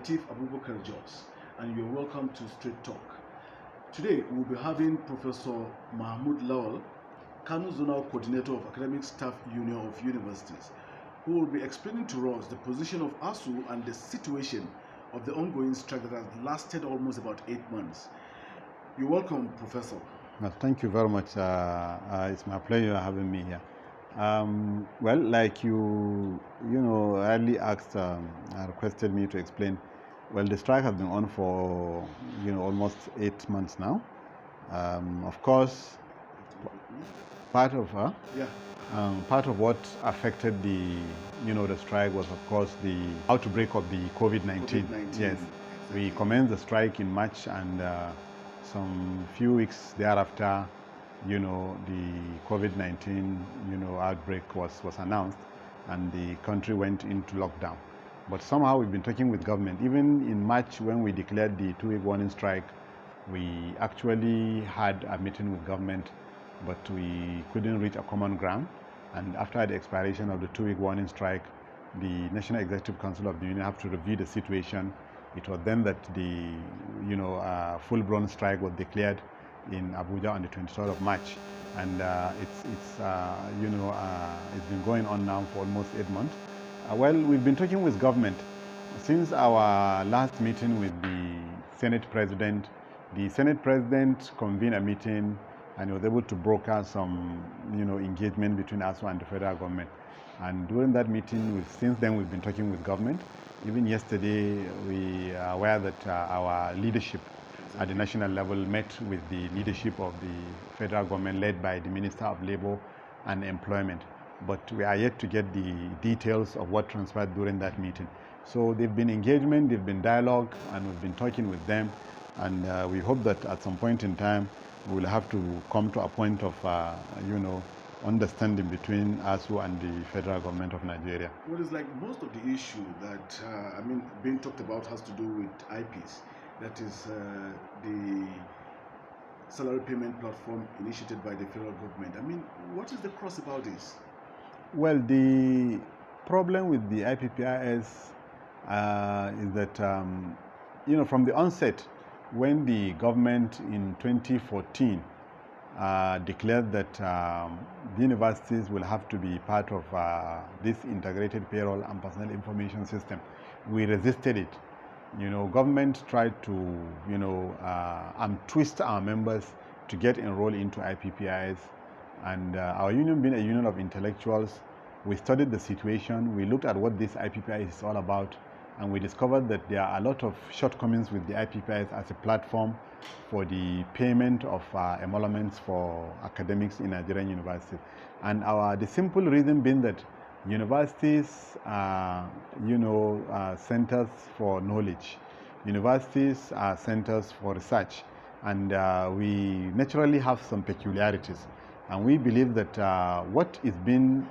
Latif Abubakar Jos, and you're welcome to Straight Talk. Today, we'll be having Professor Mahmoud Lawal, Kano Zonal Coordinator of Academic Staff Union of Universities, who will be explaining to us the position of ASUU and the situation of the ongoing strike that has lasted almost about 8 months. You're welcome, Professor. Thank you very much. It's my pleasure having me here. Well, like you early asked, requested me to explain. Well, the strike has been on for almost 8 months now. Of course, part of what affected the the strike was, of course, the outbreak of the COVID-19. Yes, we commenced the strike in March, and some few weeks thereafter, the COVID-19 outbreak was announced, and the country went into lockdown. But somehow we've been talking with government. Even in March, when we declared the 2-week warning strike, we actually had a meeting with government, but we couldn't reach a common ground. And after the expiration of the 2-week warning strike, the National Executive Council of the Union have to review the situation. It was then that the full-blown strike was declared in Abuja on the 23rd of March, and it's been going on now for almost 8 months. Well, we've been talking with government since our last meeting with the Senate President. The Senate President convened a meeting and was able to broker some engagement between ASUU and the federal government. And during that meeting, since then we've been talking with government. Even yesterday, we are aware that our leadership at the national level met with the leadership of the federal government led by the Minister of Labour and Employment. But we are yet to get the details of what transpired during that meeting. So there've been engagement, there've been dialogue, and we've been talking with them. And we hope that at some point in time, we'll have to come to a point of, understanding between ASUU and the federal government of Nigeria. Well, it's like most of the issue that, being talked about has to do with IPPIS. That is the salary payment platform initiated by the federal government. What is the cross about this? Well, the problem with the IPPIS is that, from the onset, when the government in 2014 declared that the universities will have to be part of this integrated payroll and personal information system, we resisted it. Government tried to, twist our members to get enrolled into IPPIS. And our union, being a union of intellectuals, we studied the situation, we looked at what this IPPIS is all about, and we discovered that there are a lot of shortcomings with the IPPIS as a platform for the payment of emoluments for academics in Nigerian universities. And the simple reason being that universities are, centers for knowledge. Universities are centers for research, and we naturally have some peculiarities. And we believe that what is being,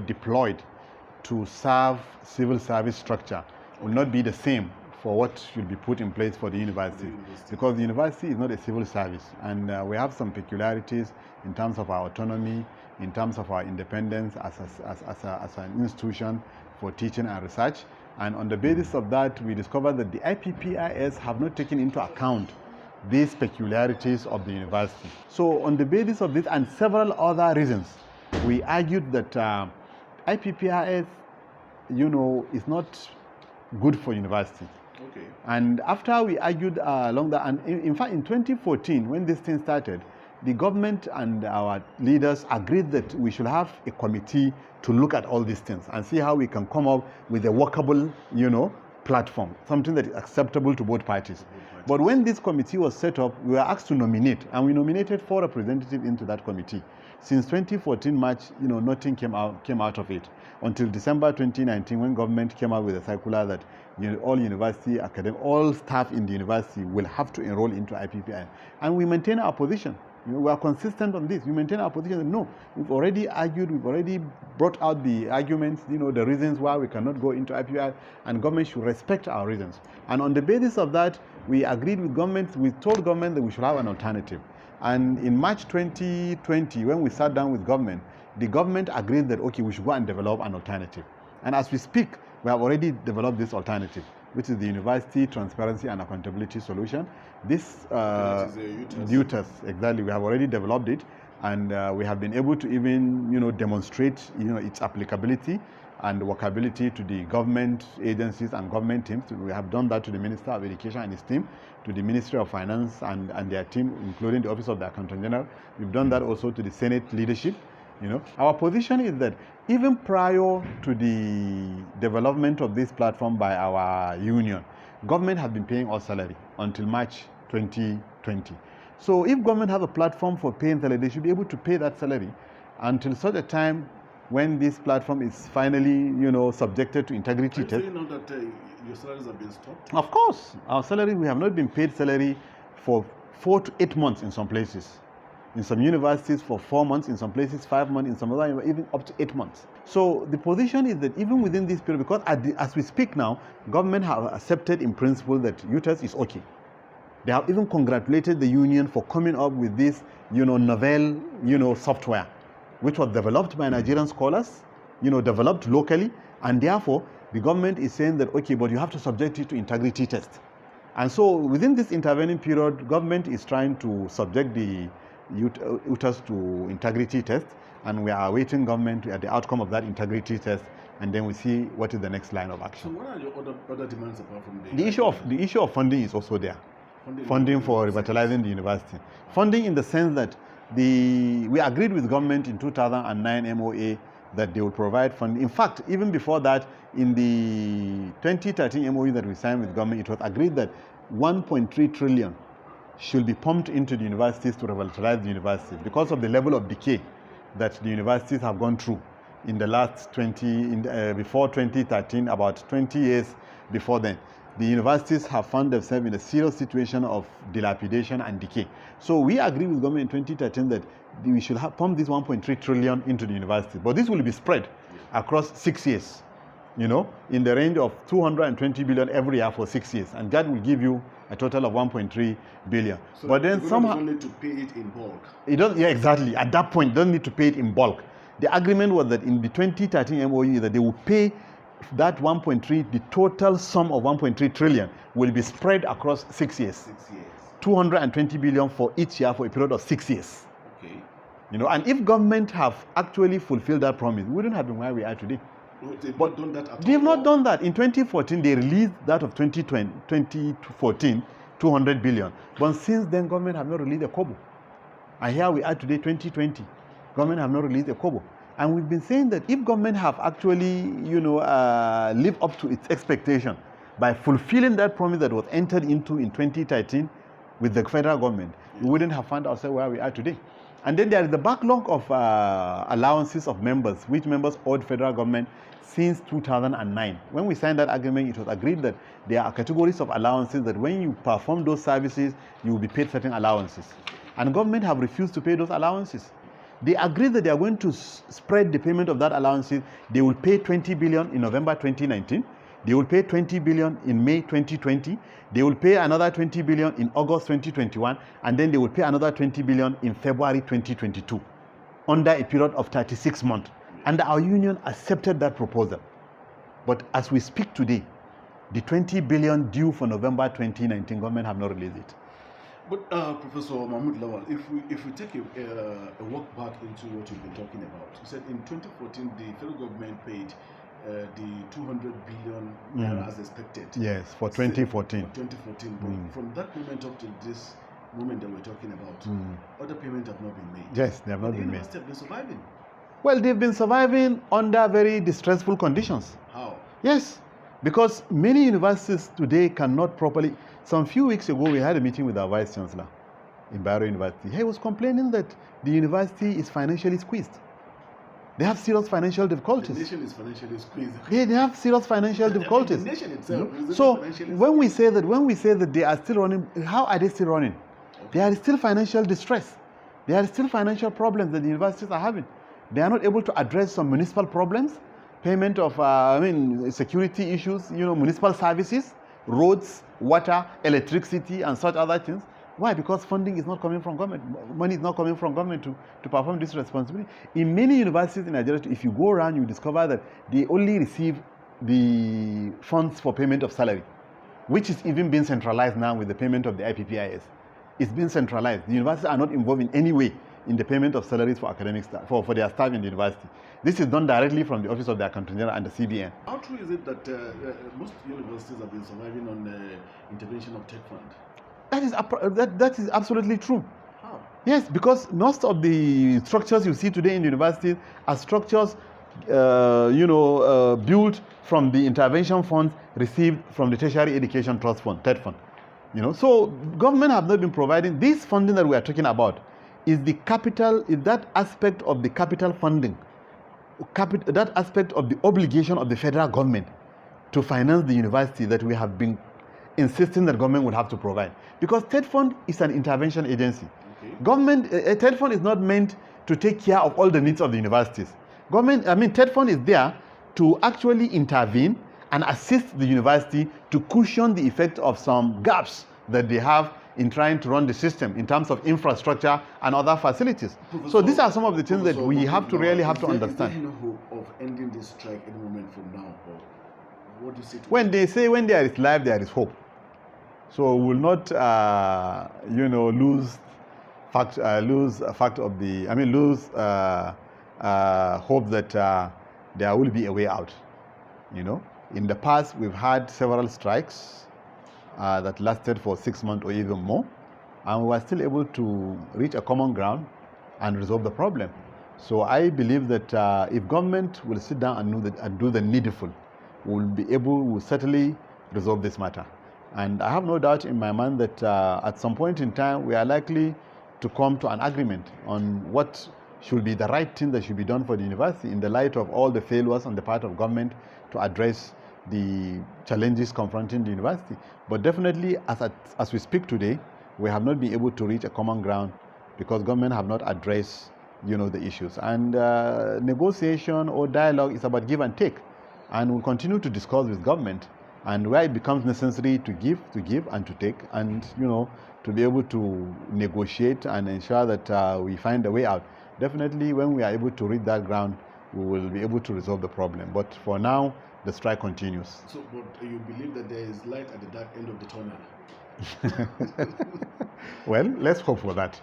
deployed to serve civil service structure will not be the same for what should be put in place for the university, because the university is not a civil service, and we have some peculiarities in terms of our autonomy, in terms of our independence as an institution for teaching and research. And on the basis of that, we discovered that the IPPIS have not taken into account these peculiarities of the university. So on the basis of this and several other reasons, we argued that IPPIS, is not good for university. Okay. And after we argued along that, and in fact in 2014, when this thing started, the government and our leaders agreed that we should have a committee to look at all these things and see how we can come up with a workable, platform, something that is acceptable to both parties. But when this committee was set up, we were asked to nominate, and we nominated 4 representatives into that committee. Since 2014 March, nothing came out of it until December 2019, when government came out with a circular that all university all staff in the university will have to enroll into IPPIS, and we maintain our position. We are consistent on this. We maintain our position that no, we've already argued, we've already brought out the arguments, the reasons why we cannot go into IPPIS, and government should respect our reasons. And on the basis of that, we agreed with government, we told government that we should have an alternative. And in March 2020, when we sat down with government, the government agreed that, okay, we should go and develop an alternative. And as we speak, we have already developed this alternative. which is the University Transparency and Accountability Solution. This UTAS. Exactly. We have already developed it, and we have been able to even, demonstrate, its applicability and workability to the government agencies and government teams. We have done that to the Minister of Education and his team, to the Ministry of Finance and their team, including the Office of the Accountant General. We've done that also to the Senate leadership. Our position is that even prior to the development of this platform by our union, government has been paying us salary until March 2020. So if government has a platform for paying salary, they should be able to pay that salary until such a time when this platform is finally, subjected to integrity test. Are you saying now that your salaries have been stopped? Of course. Our salary, we have not been paid salary for 4 to 8 months in some places. In some universities for 4 months, in some places 5 months, in some other even up to 8 months. So the position is that even within this period, because as we speak now, government have accepted in principle that UTAS is okay. They have even congratulated the union for coming up with this, novel, software, which was developed by Nigerian scholars, developed locally, and therefore the government is saying that, okay, but you have to subject it to integrity test. And so within this intervening period, government is trying to subject the UTAS to integrity test, and we are awaiting government at the outcome of that integrity test, and then we see what is the next line of action. So what are your other demands apart from the issue of funding is also there. Funding for revitalizing the university. Funding in the sense that we agreed with government in 2009 MOA that they will provide funding. In fact, even before that, in the 2013 MOU that we signed with government, it was agreed that 1.3 trillion should be pumped into the universities to revitalize the universities because of the level of decay that the universities have gone through in the last before 2013, about 20 years before then. The universities have found themselves in a serious situation of dilapidation and decay. So we agreed with government in 2013 that we should pump this 1.3 trillion into the university. But this will be spread across 6 years, in the range of 220 billion every year for 6 years. And that will give you a total of 1.3 billion. So but then somehow don't need to pay it in bulk. Exactly. At that point, you don't need to pay it in bulk. The agreement was that in the 2013 MOU that they will pay that 1.3, the total sum of 1.3 trillion will be spread across 6 years. 6 years. 220 billion for each year for a period of 6 years. Okay. And if government have actually fulfilled that promise, we wouldn't have been where we are today. No, they've But not done that at all. They've not done that. In 2014, they released that of 2014, 200 billion. But since then, government have not released a kobo. And here we are today, 2020. Government have not released a kobo. And we've been saying that if government have actually, lived up to its expectation by fulfilling that promise that was entered into in 2013 with the federal government, we wouldn't have found ourselves where we are today. And then there is the backlog of allowances of members, which members owed federal government since 2009. When we signed that agreement, it was agreed that there are categories of allowances that when you perform those services, you will be paid certain allowances. And government have refused to pay those allowances. They agreed that they are going to spread the payment of that allowances. They will pay 20 billion in November 2019. They will pay 20 billion in May 2020. They will pay another 20 billion in August 2021. And then they will pay another 20 billion in February 2022 under a period of 36 months. And our union accepted that proposal. But as we speak today, the 20 billion due for November 2019, government have not released it. But Professor Mahmoud Lawal, if we take a walk back into what you've been talking about, you said in 2014 the federal government paid the 200 billion as expected. Yes, for 2014. For 2014. But from that moment up to this moment that we're talking about, other payments have not been made. Yes, they have not been made. University have been surviving. Well, they've been surviving under very distressful conditions. How? Yes, because many universities today cannot properly. Some few weeks ago, we had a meeting with our Vice Chancellor in Bayero University. He was complaining that the university is financially squeezed. They have serious financial difficulties. The nation is financially squeezed. They have serious financial difficulties. The nation itself is So financially when we say that they are still running, how are they still running? Okay. There are still financial distress. There are still financial problems that the universities are having. They are not able to address some municipal problems, payment of security issues, municipal services, roads, water, electricity, and such other things. Why? Because funding is not coming from government. Money is not coming from government to perform this responsibility. In many universities in Nigeria, if you go around, you discover that they only receive the funds for payment of salary. which is even being centralized now with the payment of the IPPIS. It's been centralized. The universities are not involved in any way in the payment of salaries for academic staff, for their staff in the university. This is done directly from the Office of the Accountant General and the CBN. How true is it that most universities have been surviving on the intervention of tech fund? That is absolutely true. How? Yes, because most of the structures you see today in universities are structures built from the intervention funds received from the Tertiary Education Trust Fund, TED Fund. So government have not been providing this funding that we are talking about. Is the capital, is that aspect of the capital funding, that aspect of the obligation of the federal government to finance the university that we have been insisting that government would have to provide. Because TED Fund is an intervention agency. Okay. TED Fund is not meant to take care of all the needs of the universities. TED Fund is there to actually intervene and assist the university to cushion the effect of some gaps that they have in trying to run the system in terms of infrastructure and other facilities. So these are some of the things that we have to really have to understand. Is there no hope of ending this strike any moment from now? Or what do you say to when they say when there is life, there is hope. So we will not, lose hope that there will be a way out. In the past, we've had several strikes that lasted for 6 months or even more, and we were still able to reach a common ground and resolve the problem. So I believe that if government will sit down and do the needful, we'll certainly resolve this matter. And I have no doubt in my mind that at some point in time, we are likely to come to an agreement on what should be the right thing that should be done for the university in the light of all the failures on the part of government to address the challenges confronting the university. But definitely, as we speak today, we have not been able to reach a common ground because government have not addressed, the issues. And negotiation or dialogue is about give and take. And we'll continue to discuss with government, and where it becomes necessary to give and to take, and to be able to negotiate and ensure that we find a way out. Definitely, when we are able to reach that ground, we will be able to resolve the problem. But for now, the strike continues. So, but you believe that there is light at the dark end of the tunnel? Well, let's hope for that.